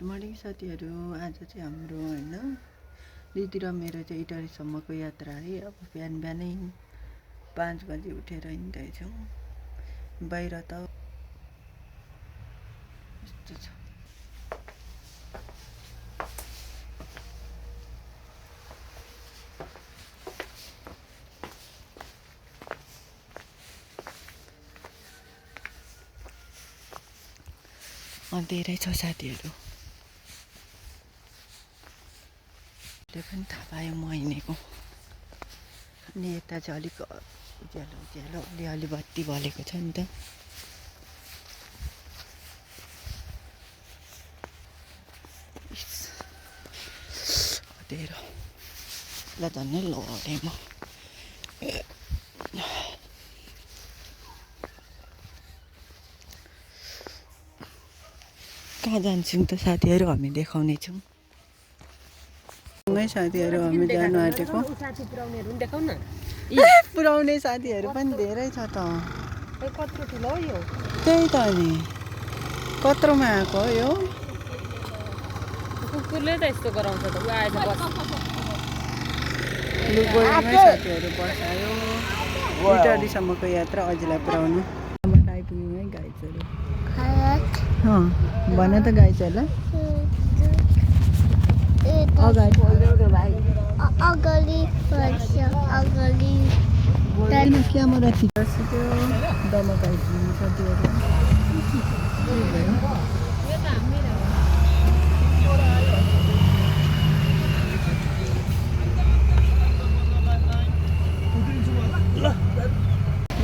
Morning साथीहरू। आज चाहिँ हाम्रो होइन दिदी र मेरो चाहिँ इटरीसम्मको यात्रा है। अब बिहान बिहानै 5 बजी उठेर हिँड्दैछौँ। बाहिर त यस्तो छ। अँधेरै छ साथीहरू। त्यो पनि थाहा पायो म हिँडेको। अनि यता चाहिँ अलिक उज्यालो उज्यालो अलिअलि बत्ती बलेको छ नि त। अँधेरो ल झन्नै लडेँ म। कहाँ जान्छौँ त साथीहरू, हामी देखाउने छौँ। साथीहरू हामी जानु आँटेको। पुऱ्याउने साथीहरू पनि धेरै छ त। त्यही त नि कत्रोमा आएको हो यो। कुकुरले त यस्तो गराउँछ त। उ आएछ बस। लुगोमै साथीहरू बसायो। इटरीसम्मको यात्रा अझैलाई पुऱ्याउनु। आइपुग्यौँ है गाइजहरू। भन त गाइजहरूलाई। अगाडि क्यामेरा खिचिसक्यो। दमक आइपुग्नु साथीहरू।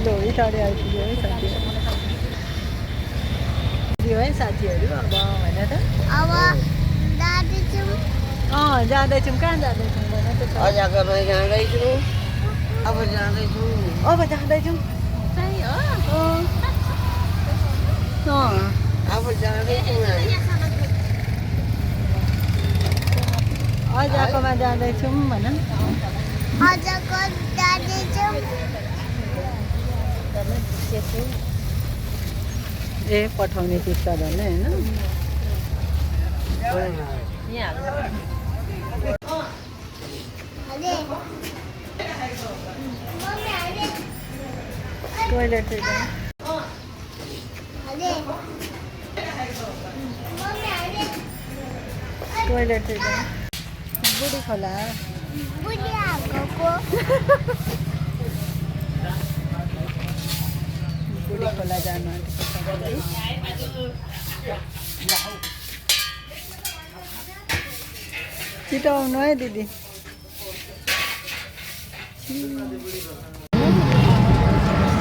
लो इटारी आइपुग्यो है साथीहरू। है साथीहरू अब होइन त। अब जाँदैछौँ। जाँदैछौँ। कहाँ जाँदैछौँ भन त। जाँदैछौँ। अब जाँदैछौँ। अब जाँदैछौँ। अजाकोमा जाँदैछौँ भन। अझको जाँदैछौँ। ए पठाउने चित्त भने होइन। टोइलेट टोइलेट बुढी खोला। बुढी खोला जानु आँटेको। छिटो आउनु है दिदी।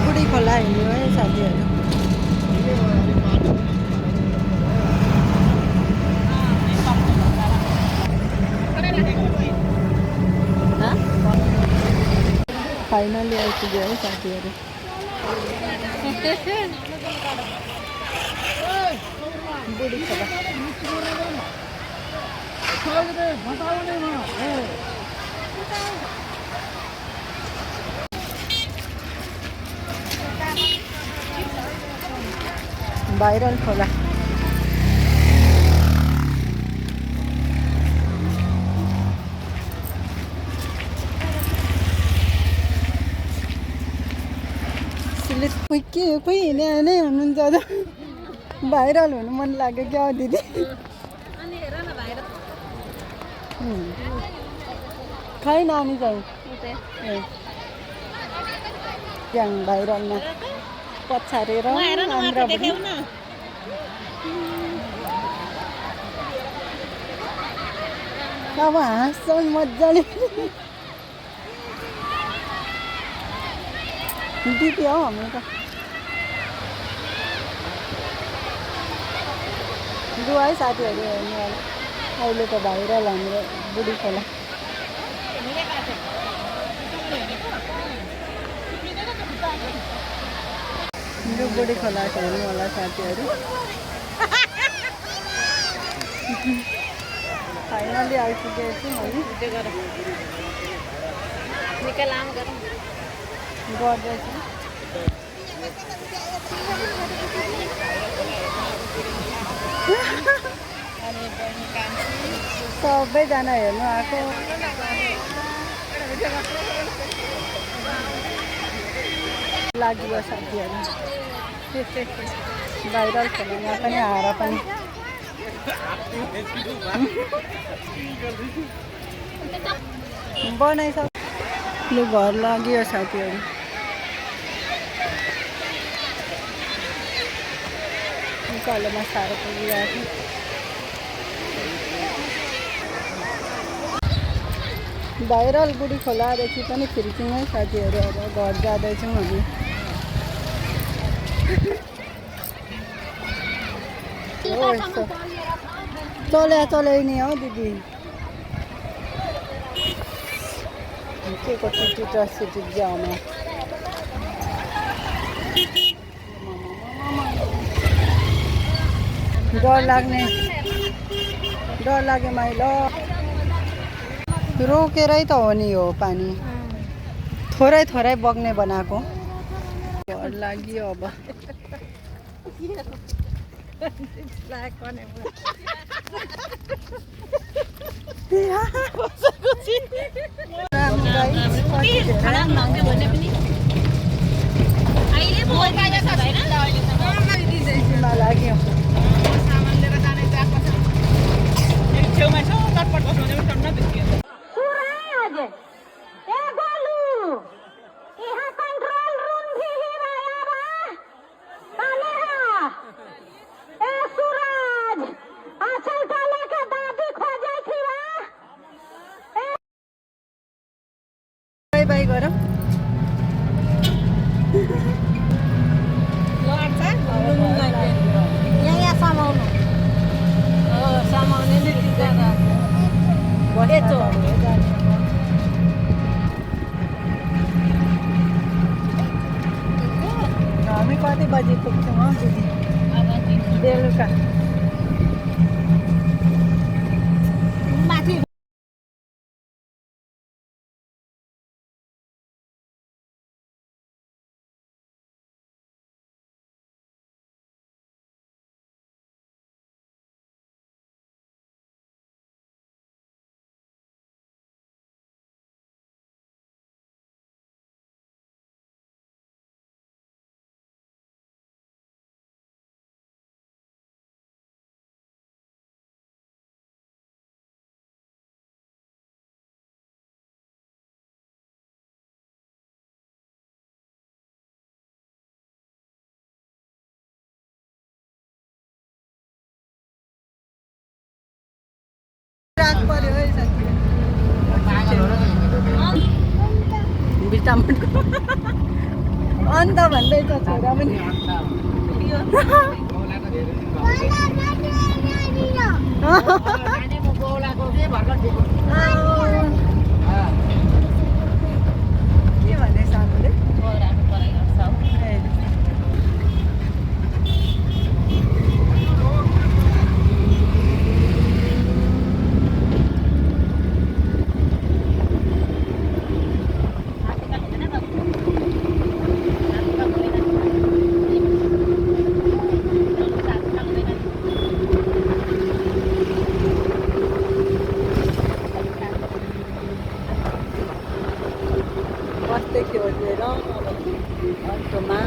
बुढी खोला हिँड्यो है साथीहरू। फाइनली आइपुग्यो है साथीहरू। बुढी खोला भाइरल खोला। खोइ हिँडे नै हुनुहुन्छ त। भाइरल हुनु मन लाग्यो क्या दिदी। खै नानी चाहिँ ग्याङ भाइरलमा पछारेर अब हाँस्छन् मजाले। दिदी हो हाम्रो त। लु है साथीहरू हेर्नु होला। अहिले त भाइरल हाम्रो बुढी खोला। यो बुढी खोला हेर्नु होला साथीहरू। फाइनली आइपुगेको छु है। गर्दैछु। सबैजना हेर्नु आएको लाग्यो साथीहरू भाइरल खेलामा पनि हार पनि बनाइसक्यो लु घर लाग्यो साथीहरू उकालोमा साह्रो पुगिरहेको भाइरल बुढी खोलादेखि पनि फिर्किँदै साथीहरू अब घर जाँदैछौँ हामी हो यस्तो चल्या नि हो दिदी के को सिटी जामा डर लाग्यो माइलो रोकेरै त हो नि हो पानी थोरै बग्ने बनाएको डर लाग्यो अब लाग्यो बाई गरौँ हामी कति बजी पुग्छौँ हौ दिदी बेलुका माथि पर्यो है साथी भिटामिनको अन्त भन्दैछ छोरा पनि के भने सानोले बस्दै थियो लिएर अटोमा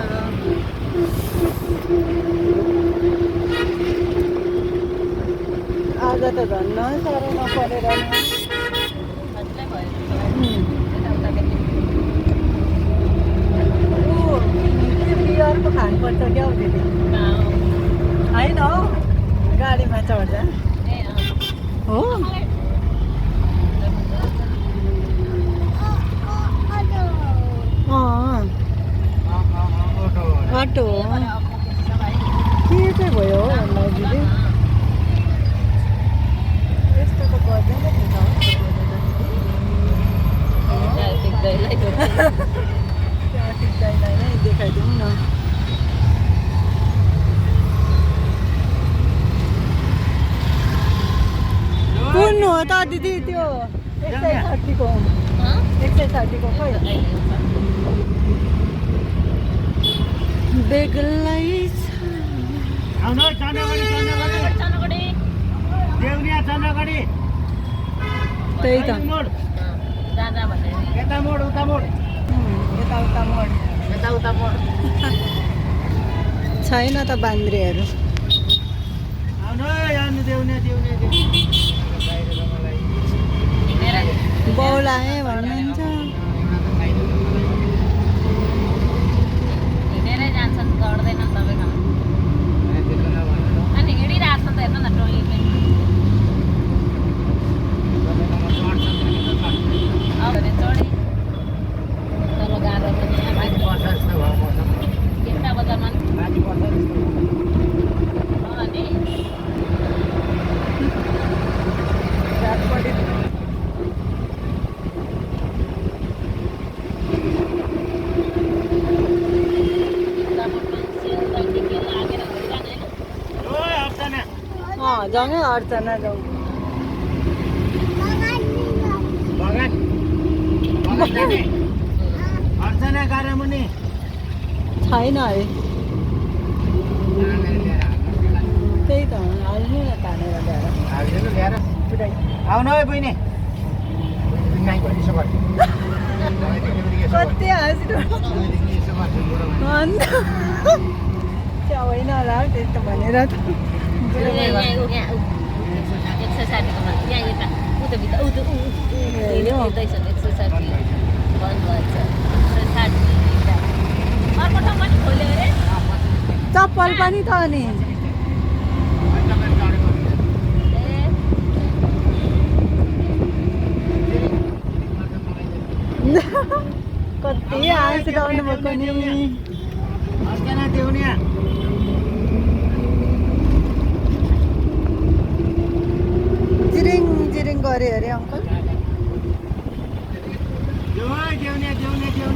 आज त झन् साह्रो नपरेर बियरको खानुपर्छ क्या हौ दिदी होइन हौ गाडीमा चढ्दा हो अटो के चाहिँ भयो हो भन्दा दिदी यस्तो त गर्दैन ट्राफिक दाइलाई नै देखाइदिउँ न कुन हो त दिदी त्यो 130 को 130 को खै बेग्लै छ देउनिया चन्द्रगढी त्यही त मोड जाँदा भनेर यता मोड उता मोड यताउता मोड यता उता मोड छैन त बान्द्रेहरू आउनु है आउनु देउनिया देउनिया हिँडेर बौलाएँ भन्नुहुन्छ हिँडेरै जान्छन् चढ्दैनन् तपाईँसँग अनि हिँडिरहेको छ त हेर्नु न टोली पनि अब भने चढेँ तल गाह्रो पनि यहाँ माथि तिनवटा बजारमा नि अनि जाउँ है अर्चना जाउँ बगान जाने अर्चना गारामुनि छैन है त्यही त हाल्नु न तानेर ल्याएर हालिदिनु ल्याएर आउनु है बहिनी कति हाँसिरहेको अन्त त्यो होइन होला हौ त्यस्तो भनेर त एक्सर्साइजकोमा यहाँ यता उता भित्र हिँड्दैछ 160 बन्द भएछ 160 अर्को ठाउँमा नि खोल्यो अरे चप्पल पनि त अनि कति हाँसिरहनु भएको नि अर्चना देउनिया जिरिङ जिरिङ गऱ्यो अरे अङ्कल देउनिया देउनिया देउनिया